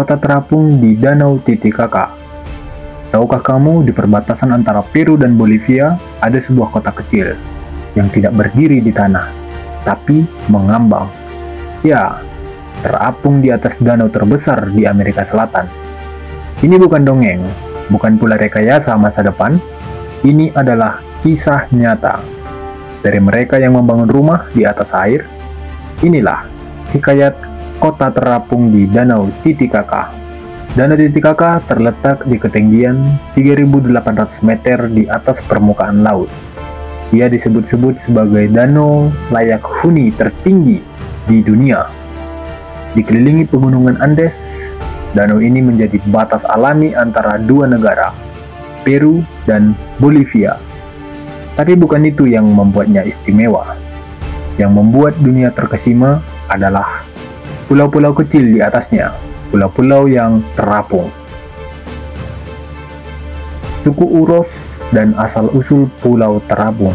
kota terapung di Danau Titicaca. Tahukah kamu, di perbatasan antara Peru dan Bolivia ada sebuah kota kecil yang tidak berdiri di tanah, tapi mengambang. Ya, terapung di atas danau terbesar di Amerika Selatan. Ini bukan dongeng, bukan pula rekayasa masa depan. Ini adalah kisah nyata. Dari mereka yang membangun rumah di atas air, inilah hikayat kota terapung di Danau Titicaca. Danau Titicaca terletak di ketinggian 3.800 meter di atas permukaan laut. Ia disebut-sebut sebagai danau layak huni tertinggi di dunia. Dikelilingi pegunungan Andes, danau ini menjadi batas alami antara dua negara, Peru dan Bolivia. Tapi bukan itu yang membuatnya istimewa. Yang membuat dunia terkesima adalah pulau-pulau kecil di atasnya, pulau-pulau yang terapung. Suku Uros dan asal-usul Pulau Terapung.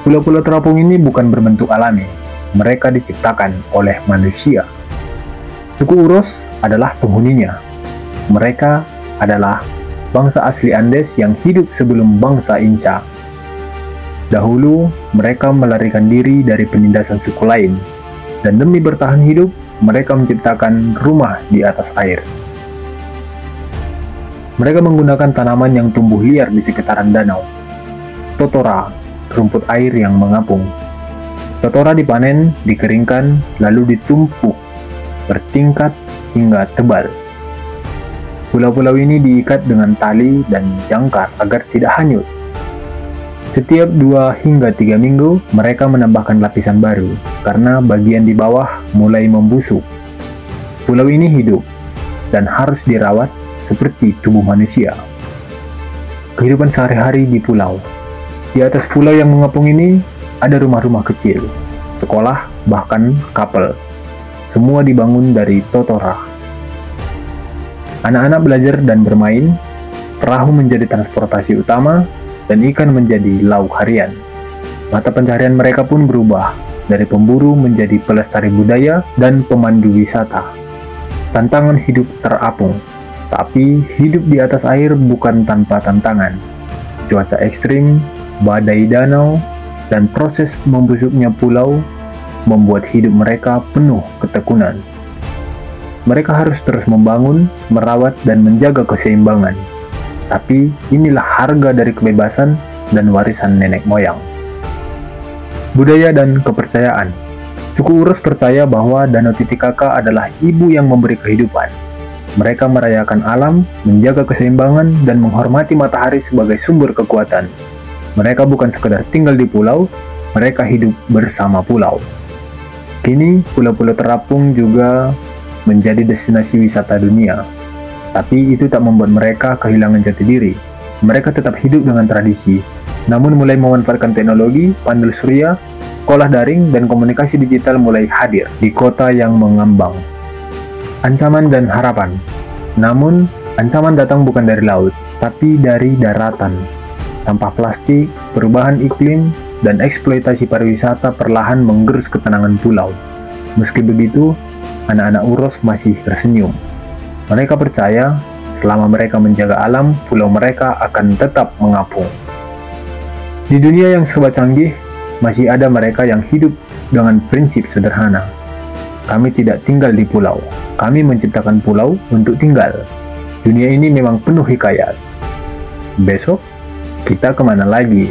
Pulau-pulau terapung ini bukan berbentuk alami, mereka diciptakan oleh manusia. Suku Uros adalah penghuninya. Mereka adalah bangsa asli Andes yang hidup sebelum bangsa Inca. Dahulu, mereka melarikan diri dari penindasan suku lain, dan demi bertahan hidup, mereka menciptakan rumah di atas air. Mereka menggunakan tanaman yang tumbuh liar di sekitaran danau. Totora, rumput air yang mengapung. Totora dipanen, dikeringkan, lalu ditumpuk bertingkat hingga tebal. Pulau-pulau ini diikat dengan tali dan jangkar agar tidak hanyut. Setiap 2 hingga 3 minggu, mereka menambahkan lapisan baru, karena bagian di bawah mulai membusuk. Pulau ini hidup, dan harus dirawat seperti tubuh manusia. Kehidupan sehari-hari di pulau. Di atas pulau yang mengapung ini, ada rumah-rumah kecil, sekolah, bahkan kapel. Semua dibangun dari totora. Anak-anak belajar dan bermain, perahu menjadi transportasi utama, dan ikan menjadi lauk harian. Mata pencaharian mereka pun berubah, dari pemburu menjadi pelestari budaya dan pemandu wisata. Tantangan hidup terapung, tapi hidup di atas air bukan tanpa tantangan. Cuaca ekstrim, badai danau, dan proses membusuknya pulau membuat hidup mereka penuh ketekunan. Mereka harus terus membangun, merawat, dan menjaga keseimbangan. Tapi inilah harga dari kebebasan dan warisan nenek moyang. Budaya dan kepercayaan. Suku Uros percaya bahwa Danau Titicaca adalah ibu yang memberi kehidupan. Mereka merayakan alam, menjaga keseimbangan, dan menghormati matahari sebagai sumber kekuatan. Mereka bukan sekedar tinggal di pulau, mereka hidup bersama pulau. Kini, pulau-pulau terapung juga menjadi destinasi wisata dunia. Tapi itu tak membuat mereka kehilangan jati diri. Mereka tetap hidup dengan tradisi, namun mulai memanfaatkan teknologi, panel surya, sekolah daring, dan komunikasi digital mulai hadir di kota yang mengambang. Ancaman dan harapan. Namun, ancaman datang bukan dari laut, tapi dari daratan. Sampah plastik, perubahan iklim, dan eksploitasi pariwisata perlahan menggerus ketenangan pulau. Meski begitu, anak-anak Uros masih tersenyum. Mereka percaya, selama mereka menjaga alam, pulau mereka akan tetap mengapung. Di dunia yang serba canggih, masih ada mereka yang hidup dengan prinsip sederhana. Kami tidak tinggal di pulau, kami menciptakan pulau untuk tinggal. Dunia ini memang penuh hikayat. Besok, kita kemana lagi?